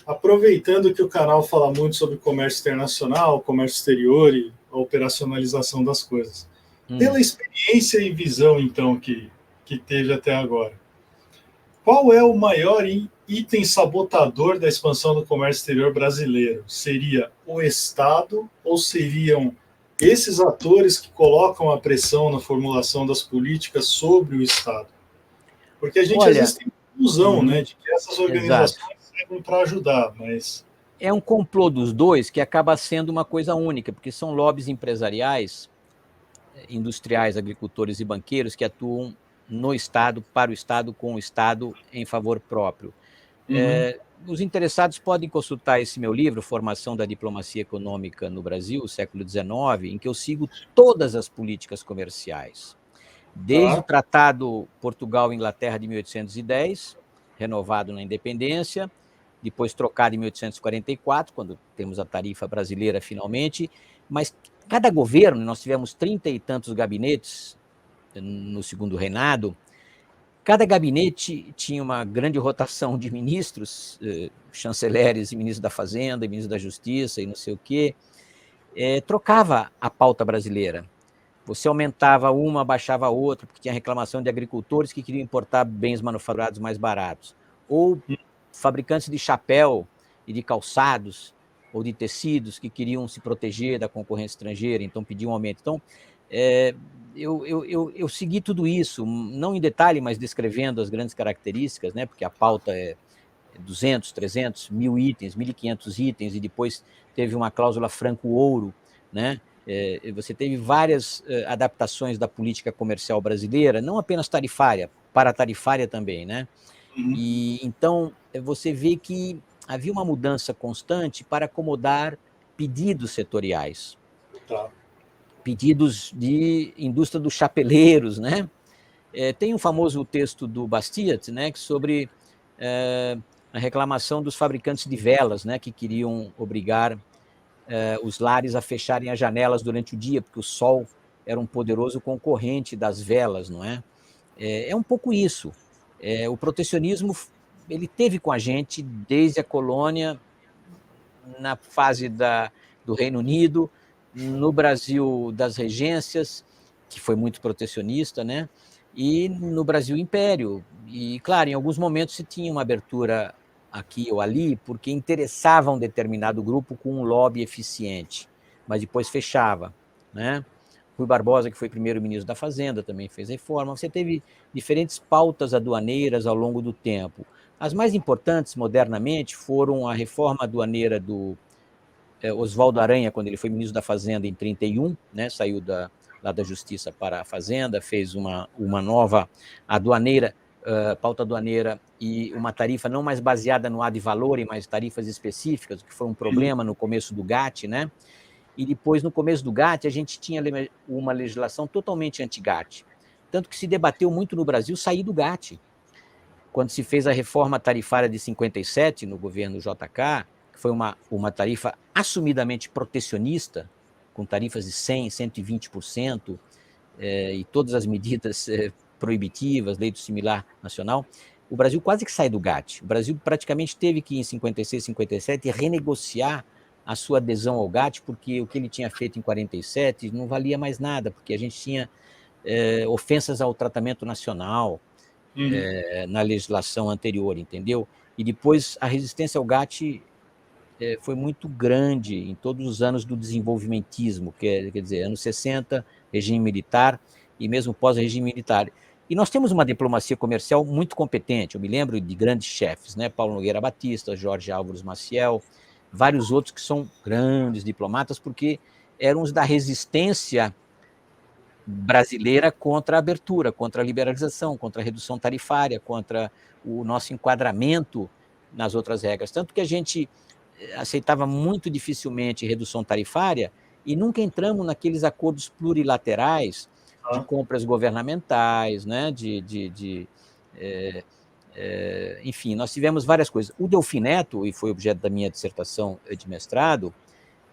Aproveitando que o canal fala muito sobre comércio internacional, comércio exterior e a operacionalização das coisas. Pela experiência e visão, então, que teve até agora, qual é o maior item sabotador da expansão do comércio exterior brasileiro? Seria o Estado ou seriam esses atores que colocam a pressão na formulação das políticas sobre o Estado? Porque a gente às vezes tem ilusão, né, de que essas organizações servem para ajudar, mas... É um complô dos dois que acaba sendo uma coisa única, porque são lobbies empresariais, industriais, agricultores e banqueiros que atuam no Estado, para o Estado, com o Estado em favor próprio. Os interessados podem consultar esse meu livro, Formação da Diplomacia Econômica no Brasil, século XIX, em que eu sigo todas as políticas comerciais, desde o Tratado Portugal-Inglaterra de 1810, renovado na independência, depois trocado em 1844, quando temos a tarifa brasileira finalmente, mas cada governo, nós tivemos 30 e tantos gabinetes no segundo reinado, cada gabinete tinha uma grande rotação de ministros, chanceleres e ministros da Fazenda, e ministros da Justiça e não sei o quê, trocava a pauta brasileira. Você aumentava uma, baixava outra, porque tinha reclamação de agricultores que queriam importar bens manufaturados mais baratos, ou fabricantes de chapéu e de calçados, ou de tecidos que queriam se proteger da concorrência estrangeira, então pediam um aumento. Então, eu segui tudo isso, não em detalhe, mas descrevendo as grandes características, né, porque a pauta é 200, 300, 1.000 itens, 1.500 itens, e depois teve uma cláusula franco-ouro, né? Você teve várias adaptações da política comercial brasileira, não apenas tarifária, paratarifária também, né? E então você vê que havia uma mudança constante para acomodar pedidos setoriais, pedidos de indústria dos chapeleiros, né? Tem um famoso texto do Bastiat, né, sobre a reclamação dos fabricantes de velas, né, que queriam obrigar os lares a fecharem as janelas durante o dia, porque o sol era um poderoso concorrente das velas, não é? É um pouco isso. O protecionismo, ele teve com a gente desde a colônia, na fase do Reino Unido, no Brasil das regências, que foi muito protecionista, né? E no Brasil Império. E, claro, em alguns momentos se tinha uma abertura aqui ou ali, porque interessava um determinado grupo com um lobby eficiente, mas depois fechava, né? Rui Barbosa, que foi primeiro-ministro da Fazenda, também fez reforma. Você teve diferentes pautas aduaneiras ao longo do tempo. As mais importantes, modernamente, foram a reforma aduaneira do Oswaldo Aranha, quando ele foi ministro da Fazenda em 1931, né, saiu lá da Justiça para a Fazenda, fez uma nova aduaneira, pauta aduaneira e uma tarifa não mais baseada no ad valorem, mas tarifas específicas, o que foi um problema no começo do GATT, né? E depois, no começo do GATT, a gente tinha uma legislação totalmente anti-GATT. Tanto que se debateu muito no Brasil sair do GATT. Quando se fez a reforma tarifária de 57, no governo JK, que foi uma tarifa assumidamente protecionista, com tarifas de 100%, 120%, e todas as medidas proibitivas, lei do similar nacional, o Brasil quase que sai do GATT. O Brasil praticamente teve que, em 56, 57, renegociar a sua adesão ao GATT, porque o que ele tinha feito em 47 não valia mais nada, porque a gente tinha ofensas ao tratamento nacional na legislação anterior, entendeu? E depois a resistência ao GATT foi muito grande em todos os anos do desenvolvimentismo, quer dizer, anos 60, regime militar, e mesmo pós-regime militar. E nós temos uma diplomacia comercial muito competente. Eu me lembro de grandes chefes, né? Paulo Nogueira Batista, Jorge Álvares Maciel, vários outros que são grandes diplomatas, porque eram os da resistência brasileira contra a abertura, contra a liberalização, contra a redução tarifária, contra o nosso enquadramento nas outras regras. Tanto que a gente aceitava muito dificilmente redução tarifária e nunca entramos naqueles acordos plurilaterais de compras governamentais, né? Enfim, nós tivemos várias coisas. O Delfim Neto, e foi objeto da minha dissertação de mestrado,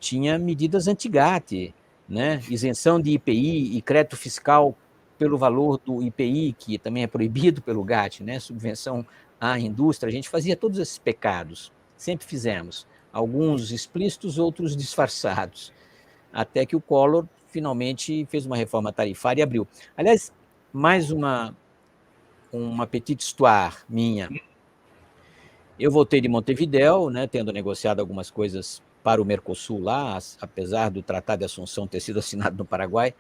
tinha medidas anti-GATT, né? Isenção de IPI e crédito fiscal pelo valor do IPI, que também é proibido pelo GATT, né? Subvenção à indústria, a gente fazia todos esses pecados, sempre fizemos. Alguns explícitos, outros disfarçados. Até que o Collor finalmente fez uma reforma tarifária e abriu. Aliás, mais uma petite histoire minha. Eu voltei de Montevidéu, né, tendo negociado algumas coisas para o Mercosul lá, apesar do Tratado de Assunção ter sido assinado no Paraguai,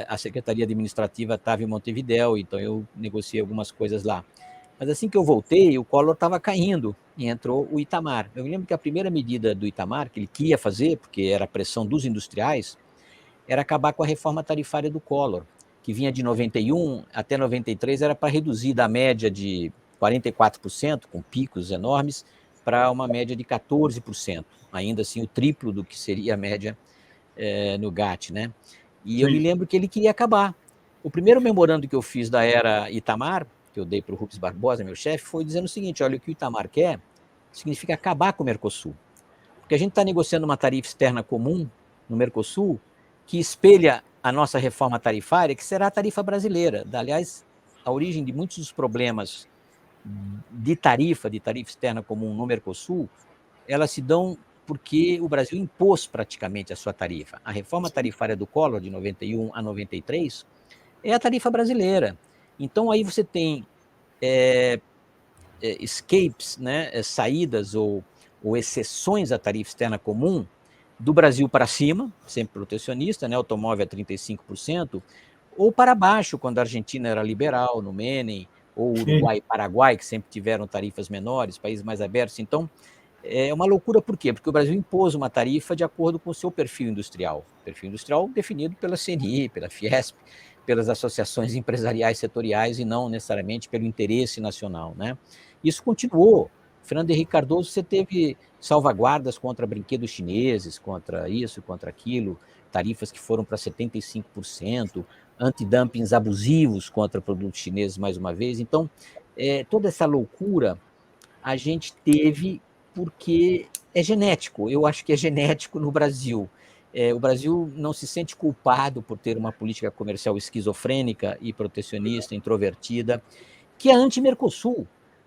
a Secretaria Administrativa estava em Montevidéu, então eu negociei algumas coisas lá. Mas assim que eu voltei, o Collor estava caindo e entrou o Itamar. Eu me lembro que a primeira medida do Itamar, que ele queria fazer, porque era a pressão dos industriais, era acabar com a reforma tarifária do Collor, que vinha de 91 até 93, era para reduzir da média de 44%, com picos enormes, para uma média de 14%, ainda assim o triplo do que seria a média no GATT, né? E eu me lembro que ele queria acabar. O primeiro memorando que eu fiz da era Itamar, que eu dei para o Rubens Barbosa, meu chefe, foi dizendo o seguinte: olha, o que o Itamar quer significa acabar com o Mercosul. Porque a gente está negociando uma tarifa externa comum no Mercosul que espelha a nossa reforma tarifária, que será a tarifa brasileira. Aliás, a origem de muitos dos problemas de tarifa externa comum no Mercosul, elas se dão porque o Brasil impôs praticamente a sua tarifa. A reforma tarifária do Collor, de 91 a 93, é a tarifa brasileira. Então, aí você tem escapes, né, saídas ou exceções à tarifa externa comum do Brasil para cima, sempre protecionista, né, automóvel a 35%, ou para baixo, quando a Argentina era liberal, no Menem, ou Uruguai e Paraguai, que sempre tiveram tarifas menores, países mais abertos. Então, é uma loucura, por quê? Porque o Brasil impôs uma tarifa de acordo com o seu perfil industrial definido pela CNI, pela Fiesp, pelas associações empresariais setoriais e não necessariamente pelo interesse nacional, né? Isso continuou. Fernando Henrique Cardoso, você teve salvaguardas contra brinquedos chineses, contra isso, contra aquilo, tarifas que foram para 75%, antidumpings abusivos contra produtos chineses, mais uma vez. Então, toda essa loucura a gente teve porque é genético. Eu acho que é genético no Brasil. O Brasil não se sente culpado por ter uma política comercial esquizofrênica e protecionista, introvertida, que é anti-Mercosul.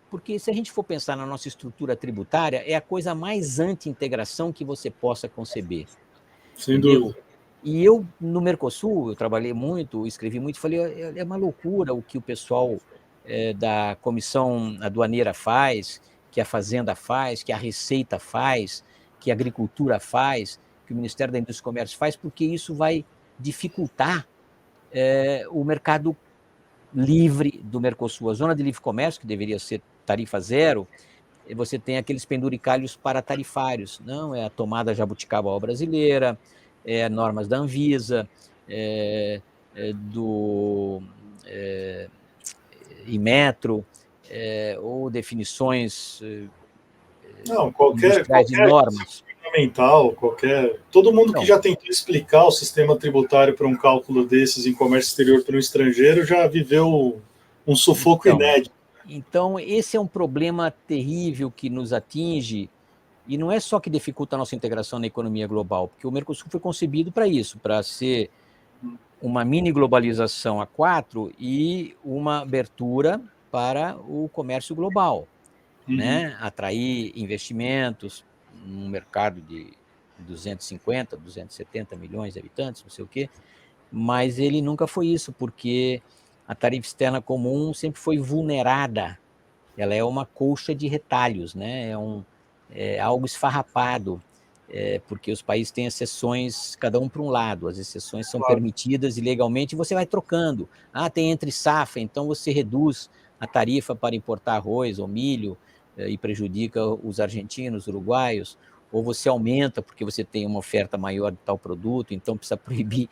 Porque se a gente for pensar na nossa estrutura tributária, é a coisa mais anti-integração que você possa conceber. Sem dúvida. E eu, no Mercosul, eu trabalhei muito, escrevi muito, falei, é uma loucura o que o pessoal da Comissão Aduaneira faz, que a Fazenda faz, que a Receita faz, que a Agricultura faz, que o Ministério da Indústria e Comércio faz, porque isso vai dificultar o mercado livre do Mercosul. A zona de livre comércio, que deveria ser tarifa zero, você tem aqueles penduricalhos paratarifários. Não, é a tomada jabuticaba brasileira, normas da Anvisa, do Inmetro, ou definições Não, qualquer industriais de normas. fundamental, todo mundo que já tentou explicar o sistema tributário para um cálculo desses em comércio exterior para um estrangeiro já viveu um sufoco inédito. Então, esse é um problema terrível que nos atinge, e não é só que dificulta a nossa integração na economia global, porque o Mercosul foi concebido para isso, para ser uma mini globalização a 4 e uma abertura para o comércio global, né? Atrair investimentos num mercado de 250, 270 milhões de habitantes, não sei o quê, mas ele nunca foi isso, porque a tarifa externa comum sempre foi vulnerada. Ela é uma colcha de retalhos, né? É algo esfarrapado, porque os países têm exceções, cada um para um lado. As exceções são permitidas ilegalmente e você vai trocando. Tem entre safra, então você reduz a tarifa para importar arroz ou milho e prejudica os argentinos, uruguaios, ou você aumenta porque você tem uma oferta maior de tal produto, então precisa proibir.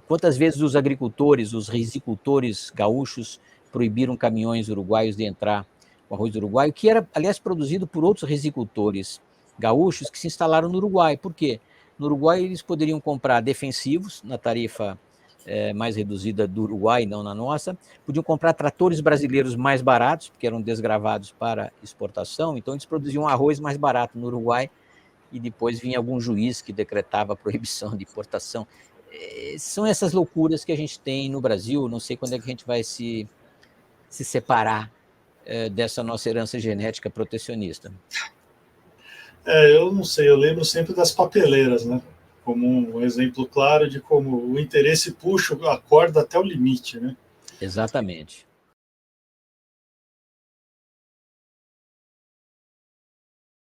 Quantas vezes os agricultores, os risicultores gaúchos proibiram caminhões uruguaios de entrar com arroz uruguaio, que era, aliás, produzido por outros risicultores gaúchos que se instalaram no Uruguai. Por quê? No Uruguai eles poderiam comprar defensivos na tarifa mais reduzida do Uruguai, não na nossa, podiam comprar tratores brasileiros mais baratos, porque eram desgravados para exportação, então eles produziam arroz mais barato no Uruguai e depois vinha algum juiz que decretava a proibição de importação. São essas loucuras que a gente tem no Brasil, não sei quando é que a gente vai se separar dessa nossa herança genética protecionista? Eu não sei, eu lembro sempre das papeleiras, né? Como um exemplo claro de como o interesse puxa a corda até o limite, né? Exatamente.